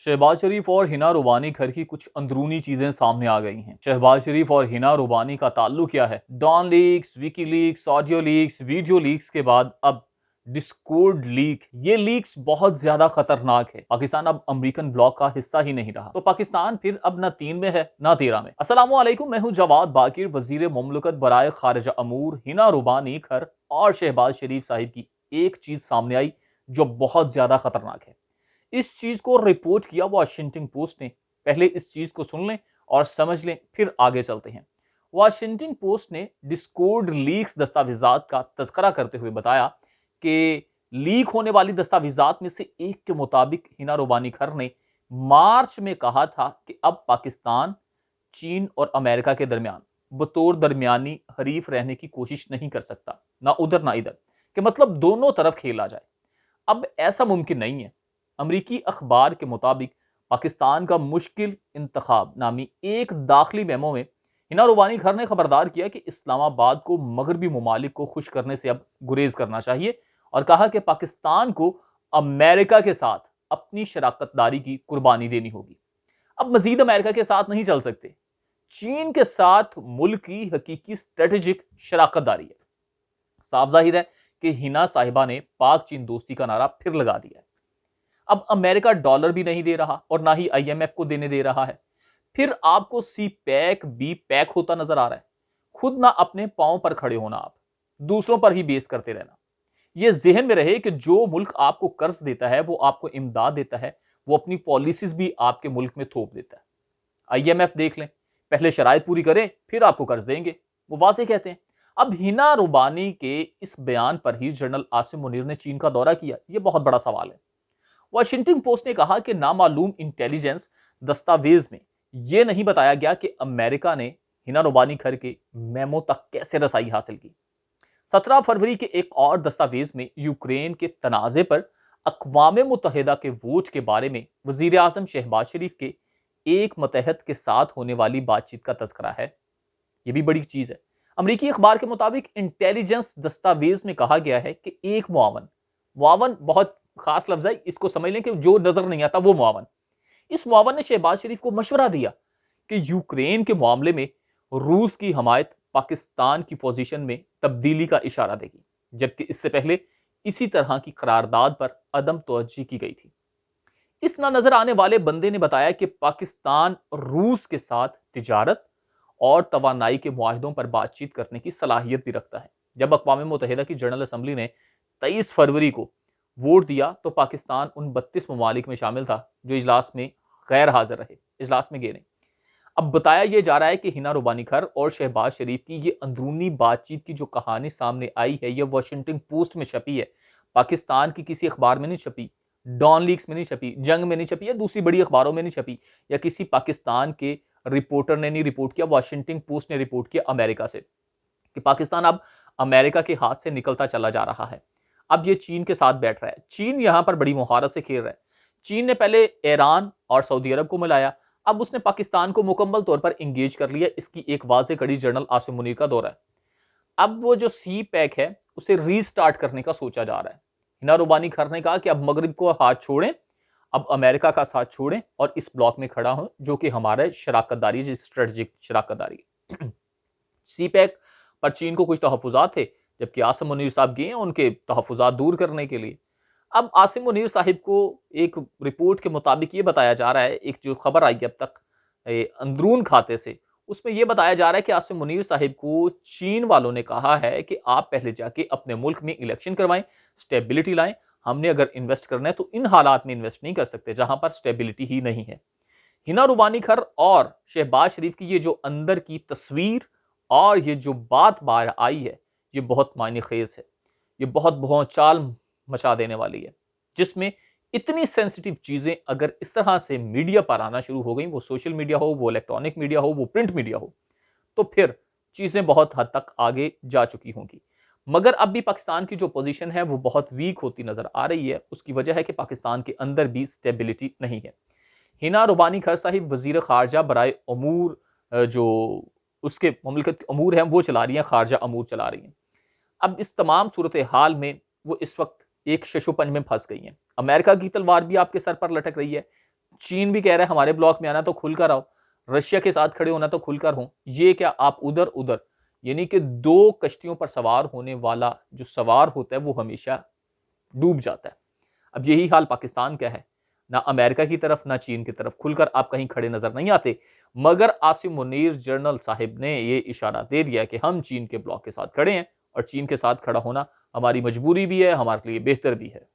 शहबाज शरीफ और हिना रुबानी घर की कुछ अंदरूनी चीजें सामने आ गई हैं। शहबाज शरीफ और हिना रुबानी का ताल्लुक क्या है? Don leaks, Vicky leaks, audio leaks, video leaks के बाद अब डिस्कॉर्ड लीक। ये लीक्स बहुत ज्यादा खतरनाक है। पाकिस्तान अब अमेरिकन ब्लॉक का हिस्सा ही नहीं रहा, तो पाकिस्तान फिर अब न 3 में है न 13 में। अस्सलामुअलैकुम, मैं हूं जवाद बाकिर। वजीर मुमलकत बराए खारिजा अमूर हिना रुबानी घर और शहबाज शरीफ साहिब की एक चीज सामने आई जो बहुत ज्यादा खतरनाक है। इस चीज को रिपोर्ट किया वॉशिंगटन पोस्ट ने। पहले इस चीज को सुन लें और समझ लें, फिर आगे चलते हैं। वॉशिंगटन पोस्ट ने डिस्कॉर्ड लीक्स दस्तावेजात का तज़किरा करते हुए बताया कि लीक होने वाली दस्तावेजात में से एक के मुताबिक हिना रुबानी खर ने मार्च में कहा था कि अब पाकिस्तान चीन और अमेरिका के दरमियान बतौर दरमियानी हरीफ रहने की कोशिश नहीं कर सकता, ना उधर ना इधर, कि मतलब दोनों तरफ खेला जाए। अब ऐसा मुमकिन नहीं है। अमरीकी अखबार के मुताबिक पाकिस्तान का मुश्किल इंतखाब नामी एक दाखिली मेमो में हिना रुबानी घर ने खबरदार किया कि इस्लामाबाद को मगरबी ममालिक को खुश करने से अब गुरेज करना चाहिए और कहा कि पाकिस्तान को अमेरिका के साथ अपनी शराकतदारी की कुर्बानी देनी होगी। अब मजीद अमेरिका के साथ नहीं चल सकते। चीन के साथ मुल्क की हकीकी स्ट्रेटेजिक शराकतदारी है। साफ जाहिर है कि हिना साहिबा ने पाक चीन दोस्ती का नारा फिर लगा दिया है। अब अमेरिका डॉलर भी नहीं दे रहा और ना ही आईएमएफ को देने दे रहा है। फिर आपको सी पैक बी पैक होता नजर आ रहा है। खुद ना अपने पांव पर खड़े होना, आप दूसरों पर ही बेस करते रहना। यह जहन में रहे कि जो मुल्क आपको कर्ज देता है, वो आपको इमदाद देता है, वो अपनी पॉलिसीज भी आपके मुल्क में थोप देता है। आईएमएफ देख लें, पहले शराइत पूरी करें फिर आपको कर्ज देंगे, वो वाजे कहते हैं। अब हिना रुबानी के इस बयान पर ही जनरल आसिम मुनीर ने चीन का दौरा किया। यह बहुत बड़ा सवाल है। वॉशिंगटन पोस्ट ने कहा कि नामालूम इंटेलिजेंस दस्तावेज में यह नहीं बताया गया कि अमेरिका ने हिना रुबानी घर के मेमो तक कैसे रसाई हासिल की। 17 फरवरी के एक और दस्तावेज में यूक्रेन के तनाजे पर अक़वाम मुत्तहिदा के वोट के बारे में वजीर आजम शहबाज शरीफ के एक मतहत के साथ होने वाली बातचीत का तज़किरा है। यह भी बड़ी चीज है। अमरीकी अखबार के मुताबिक इंटेलिजेंस दस्तावेज में कहा गया है कि एक मुआवन, मुआवन बहुत खास लफ्ज है, इसको समझ लें कि जो नजर नहीं आता वो मुआवन। इस मुआवन ने शहबाज शरीफ को मशवरा दिया कि यूक्रेन के मामले में रूस की हमायत पाकिस्तान की पोजीशन में तब्दीली का इशारा देगी, जबकि इससे पहले इसी तरह की करारदाद पर अदम तवज्जो की गई थी। इस ना नजर आने वाले बंदे ने बताया कि पाकिस्तान रूस के साथ तिजारत और तवानाई के मुआहदों पर बातचीत करने की सलाहियत भी रखता है। जब अक़वाम मुत्तहिदा की जनरल असम्बली ने 23 फरवरी को वोट दिया तो पाकिस्तान उन 32 ममालिक में शामिल था जो इजलास में गैर हाजिर रहे, इजलास में गए नहीं। अब बताया यह जा रहा है कि हिना रुबानी खर और शहबाज शरीफ की ये अंदरूनी बातचीत की जो कहानी सामने आई है, यह वॉशिंगटन पोस्ट में छपी है, पाकिस्तान की किसी अखबार में नहीं छपी, डॉन लीक्स में नहीं छपी, जंग में नहीं छपी, या दूसरी बड़ी अखबारों में नहीं छपी, या किसी पाकिस्तान के रिपोर्टर ने नहीं रिपोर्ट किया। वॉशिंगटन पोस्ट ने रिपोर्ट किया अमेरिका से कि पाकिस्तान अब अमेरिका के हाथ से निकलता चला जा रहा है। अब ये चीन के साथ बैठ रहा है। चीन यहां पर बड़ी मुहारत से खेल रहा है। चीन ने पहले ईरान और सऊदी अरब को मिलाया, अब उसने पाकिस्तान को मुकम्मल तौर पर इंगेज कर लिया। इसकी एक वाज़ेह कड़ी जनरल आसिम मुनीर का दौरा है। अब वो जो सी पैक है उसे रीस्टार्ट करने का सोचा जा रहा है। हिना रुबानी खर ने कहा कि अब मगरिब को हाथ छोड़ें, अब अमेरिका का साथ छोड़ें और इस ब्लॉक में खड़ा हो जो कि हमारे शराकतदारी, स्ट्रेटजिक शराकतदारी। सी पैक पर चीन को कुछ तहफुजात थे, जबकि आसिम मुनीर साहब गए हैं उनके तहफुजात दूर करने के लिए। अब आसिम मुनीर साहिब को एक रिपोर्ट के मुताबिक ये बताया जा रहा है, एक जो खबर आई अब तक अंदरून खाते से, उसमें यह बताया जा रहा है कि आसिम मुनीर साहिब को चीन वालों ने कहा है कि आप पहले जाके अपने मुल्क में इलेक्शन करवाएं, स्टेबिलिटी लाएं। हमने अगर इन्वेस्ट करना है तो इन हालात में इन्वेस्ट नहीं कर सकते जहां पर स्टेबिलिटी ही नहीं है। हिना रुबानी खर और शहबाज शरीफ की ये जो अंदर की तस्वीर और ये जो बात बाहर आई है, ये बहुत मायने खेज है। ये बहुत भौचाल मचा देने वाली है, जिसमें इतनी सेंसिटिव चीजें अगर इस तरह से मीडिया पर आना शुरू हो गई, वो सोशल मीडिया हो, वो इलेक्ट्रॉनिक मीडिया हो, वो प्रिंट मीडिया हो, तो फिर चीजें बहुत हद तक आगे जा चुकी होंगी। मगर अब भी पाकिस्तान की जो पोजीशन है वो बहुत वीक होती नजर आ रही है। उसकी वजह है कि पाकिस्तान के अंदर भी स्टेबिलिटी नहीं है। हिना रुबानी खर साहिब वजीर खारजा बराए अमूर, जो उसके मुमलिकत अमूर हैं वो चला रही हैं, खारजा अमूर चला रही हैं। अब इस तमाम सूरत हाल में वो इस वक्त एक शशोपंज में फंस गई हैं। अमेरिका की तलवार भी आपके सर पर लटक रही है, चीन भी कह रहा है हमारे ब्लॉक में आना तो खुलकर आओ, रशिया के साथ खड़े होना तो खुलकर हो। ये क्या आप उधर उधर, यानी कि दो कश्तियों पर सवार होने वाला जो सवार होता है वो हमेशा डूब जाता है। अब यही हाल पाकिस्तान का है, ना अमेरिका की तरफ ना चीन की तरफ खुलकर आप कहीं खड़े नजर नहीं आते। मगर आसिम मुनीर जनरल साहिब ने ये इशारा दे दिया कि हम चीन के ब्लॉक के साथ खड़े हैं और चीन के साथ खड़ा होना हमारी मजबूरी भी है, हमारे लिए बेहतर भी है।